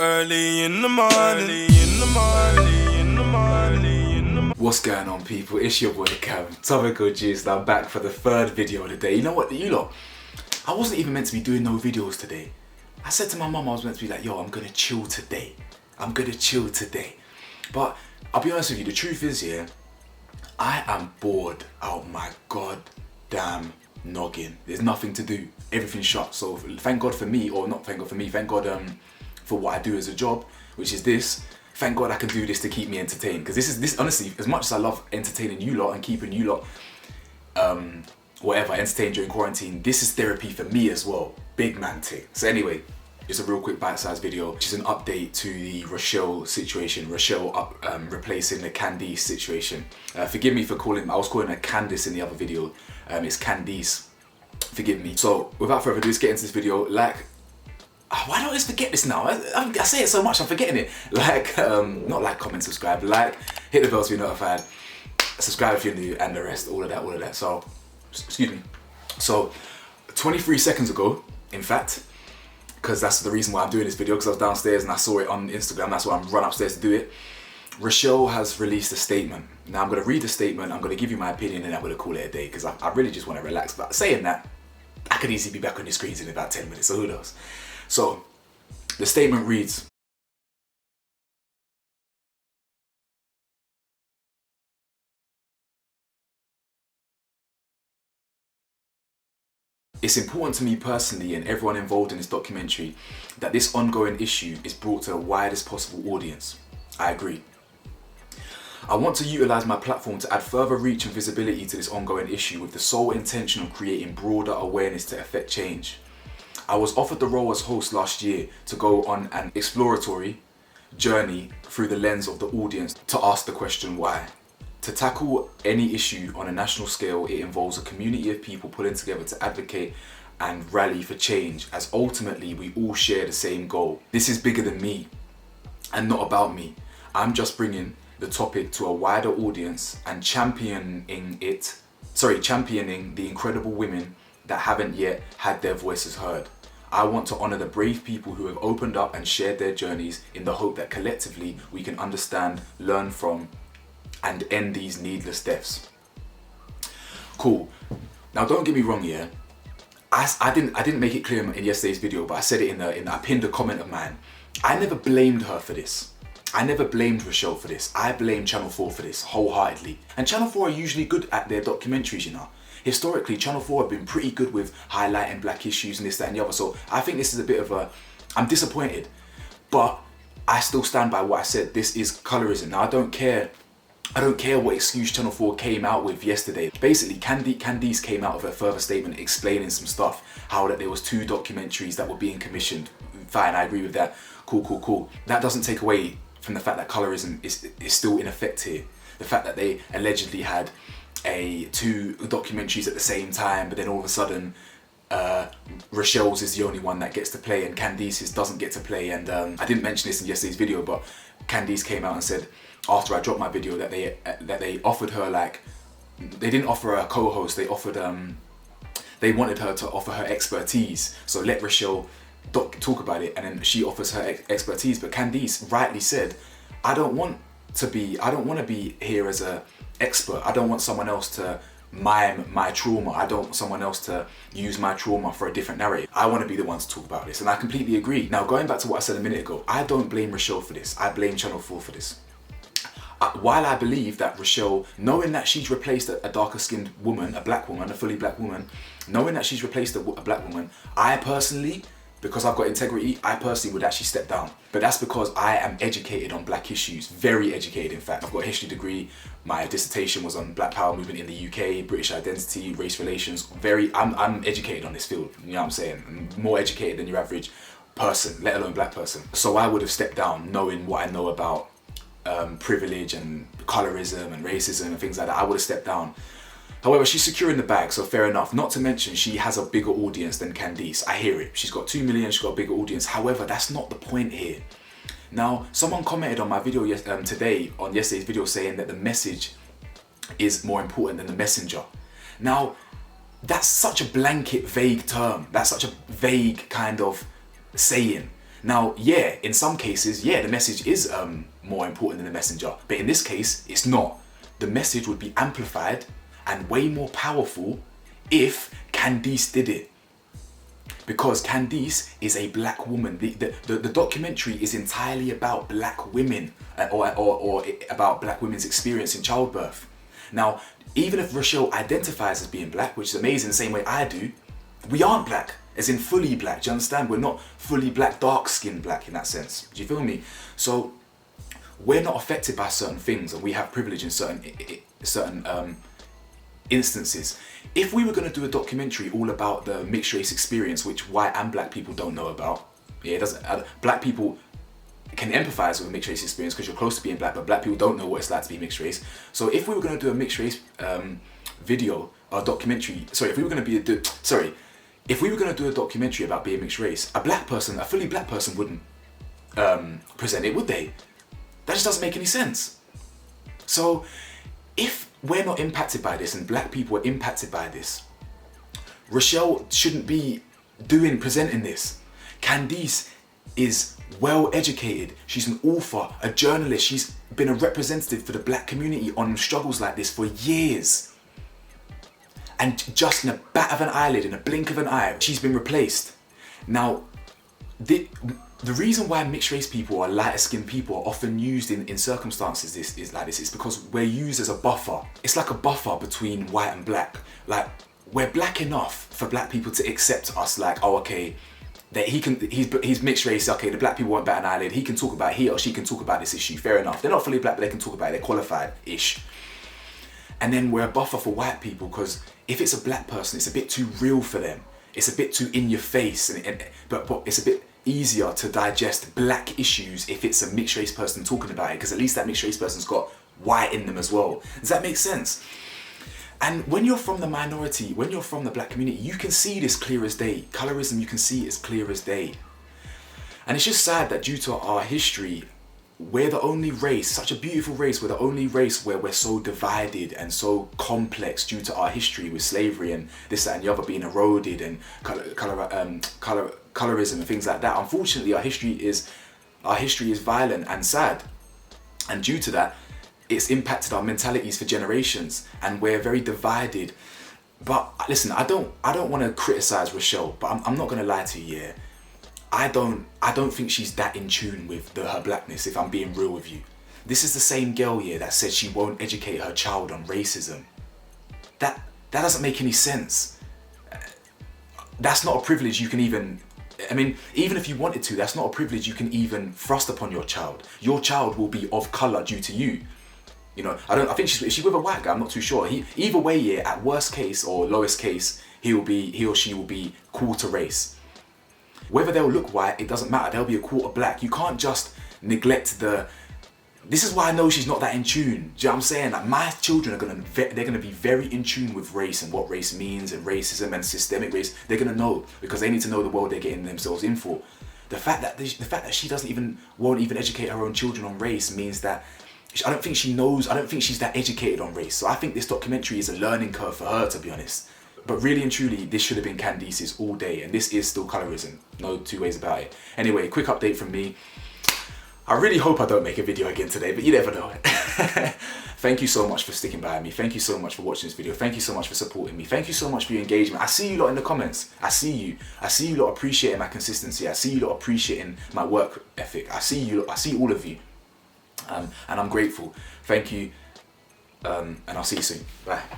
Early in the morning, What's going on, people? It's your boy Cam, Topical Juice, and I'm back for the third video of the day. You know what, you lot, I wasn't even meant to be doing no videos today. I said to my mum I was meant to be like, yo, I'm gonna chill today. But I'll be honest with you, the truth is, yeah, I am bored out my goddamn noggin. There's nothing to do. Everything's shut. So thank God for me, or not thank God for me, thank God for what I do as a job, which is this. Thank God I can do this to keep me entertained. Because this honestly, as much as I love entertaining you lot and keeping you lot entertained during quarantine, this is therapy for me as well. Big man thing. So anyway, it's a real quick bite-sized video, which is an update to the Rochelle situation. Rochelle replacing the Candice situation. Forgive me for I was calling her Candice in the other video. It's Candice. Forgive me. So without further ado, let's get into this video. Why don't I just forget this now? I say it so much, I'm forgetting it. Not like, comment, subscribe, hit the bell to be notified, subscribe if you're new, and the rest, all of that. So, excuse me. So, 23 seconds ago, in fact, because that's the reason why I'm doing this video, because I was downstairs and I saw it on Instagram, that's why I'm run upstairs to do it. Rochelle has released a statement. Now I'm going to read the statement, I'm going to give you my opinion, and I'm going to call it a day, because I really just want to relax. But saying that, I could easily be back on your screens in about 10 minutes, so who knows. So, the statement reads, "It's important to me personally and everyone involved in this documentary that this ongoing issue is brought to the widest possible audience. I agree. I want to utilise my platform to add further reach and visibility to this ongoing issue with the sole intention of creating broader awareness to effect change. I was offered the role as host last year to go on an exploratory journey through the lens of the audience to ask the question why. To tackle any issue on a national scale, it involves a community of people pulling together to advocate and rally for change, as ultimately we all share the same goal. This is bigger than me and not about me. I'm just bringing the topic to a wider audience and championing the incredible women that haven't yet had their voices heard. I want to honour the brave people who have opened up and shared their journeys in the hope that collectively we can understand, learn from, and end these needless deaths." Cool. Now don't get me wrong here. I didn't make it clear in yesterday's video, but I said it I pinned a comment of mine. I never blamed her for this. I never blamed Rochelle for this. I blame Channel 4 for this wholeheartedly. And Channel 4 are usually good at their documentaries, you know. Historically, Channel 4 have been pretty good with highlighting black issues and this, that and the other. So I think this is a bit of I'm disappointed, but I still stand by what I said. This is colorism. Now I don't care what excuse Channel 4 came out with yesterday. Basically, Candice came out with a further statement explaining some stuff, how that there was 2 documentaries that were being commissioned. Fine, I agree with that. Cool. That doesn't take away from the fact that colorism is still in effect here. The fact that they allegedly had 2 documentaries at the same time, but then all of a sudden Rochelle's is the only one that gets to play and Candice's doesn't get to play. And I didn't mention this in yesterday's video, but Candice came out and said after I dropped my video that they offered her, they didn't offer her a co-host, they wanted her to offer her expertise, so let Rochelle talk about it, and then she offers her expertise. But Candice rightly said, I don't want to be here as a expert. I don't want someone else to mime my trauma. I don't want someone else to use my trauma for a different narrative. I want to be the one to talk about this, and I completely agree. Now, going back to what I said a minute ago, I don't blame Rochelle for this. I blame Channel 4 for this. While I believe that Rochelle, knowing that she's replaced a darker skinned woman, a black woman, a fully black woman, knowing that she's replaced a black woman, I personally, because I've got integrity, I personally would actually step down. But that's because I am educated on black issues, very educated in fact. I've got a history degree, my dissertation was on Black Power movement in the UK, British identity, race relations, I'm educated on this field, you know what I'm saying? I'm more educated than your average person, let alone black person. So I would have stepped down knowing what I know about privilege and colorism and racism and things like that. I would have stepped down. However, she's securing the bag, so fair enough. Not to mention, she has a bigger audience than Candice. I hear it. She's got 2 million, she's got a bigger audience. However, that's not the point here. Now, someone commented on my video today, on yesterday's video, saying that the message is more important than the messenger. Now, that's such a blanket, vague term. That's such a vague kind of saying. Now, yeah, in some cases, yeah, the message is more important than the messenger. But in this case, it's not. The message would be amplified and way more powerful if Candice did it. Because Candice is a black woman. The documentary is entirely about black women or about black women's experience in childbirth. Now, even if Rochelle identifies as being black, which is amazing the same way I do, we aren't black, as in fully black. Do you understand? We're not fully black, dark-skinned black in that sense. Do you feel me? So we're not affected by certain things, and we have privilege in certain instances. If we were going to do a documentary all about the mixed race experience, which white and black people don't know about, yeah, it doesn't. Black people can empathize with a mixed race experience because you're close to being black, but black people don't know what it's like to be mixed race. So if we were going to do a mixed race video or documentary, if we were going to do a documentary about being mixed race, a fully black person wouldn't present it, would they? That just doesn't make any sense. So if we're not impacted by this and black people are impacted by this, Rochelle shouldn't be presenting this. Candice is well educated. She's an author, a journalist. She's been a representative for the black community on struggles like this for years. And just in a bat of an eyelid, in a blink of an eye, she's been replaced. Now, the reason why mixed race people or lighter skinned people are often used in circumstances like this is because we're used as a buffer. It's like a buffer between white and black. Like, we're black enough for black people to accept us, like, oh, okay, that he's mixed race, okay, the black people won't bat an eyelid, he or she can talk about this issue, fair enough. They're not fully black, but they can talk about it, they're qualified-ish. And then we're a buffer for white people because if it's a black person, it's a bit too real for them. It's a bit too in your face, but it's a bit easier to digest black issues if it's a mixed race person talking about it, because at least that mixed race person's got white in them as well. Does that make sense? And when you're from the minority, when you're from the black community, you can see this clear as day. Colorism, you can see it as clear as day. And it's just sad that due to our history, we're the only race, such a beautiful race, we're the only race where we're so divided and so complex due to our history with slavery and this, that and the other being eroded and colorism and things like that. Unfortunately, our history is violent and sad. And due to that, it's impacted our mentalities for generations and we're very divided. But listen, I don't want to criticize Rochelle, but I'm not going to lie to you, yeah. I don't think she's that in tune with her blackness, if I'm being real with you. This is the same girl, yeah, that said she won't educate her child on racism. That doesn't make any sense. That's not a privilege you can even, even if you wanted to, that's not a privilege you can even thrust upon your child. Your child will be of colour due to you. You know, I think is she with a white guy? I'm not too sure. Either way, yeah, at worst case or lowest case, he or she will be quarter race. Whether they'll look white, it doesn't matter. They'll be a quarter black. You can't just neglect this is why I know she's not that in tune. Do you know what I'm saying? Like, my children they're gonna be very in tune with race and what race means and racism and systemic race. They're gonna know because they need to know the world they're getting themselves in for. The fact that she won't even educate her own children on race means that I don't think she knows. I don't think she's that educated on race. So I think this documentary is a learning curve for her, to be honest. But really and truly, this should have been Candice's all day, and this is still colorism. No two ways about it. Anyway, quick update from me. I really hope I don't make a video again today, but you never know. Thank you so much for sticking by me. Thank you so much for watching this video. Thank you so much for supporting me. Thank you so much for your engagement. I see you lot in the comments. I see you. I see you lot appreciating my consistency. I see you lot appreciating my work ethic. I see all of you. And I'm grateful. Thank you. And I'll see you soon. Bye.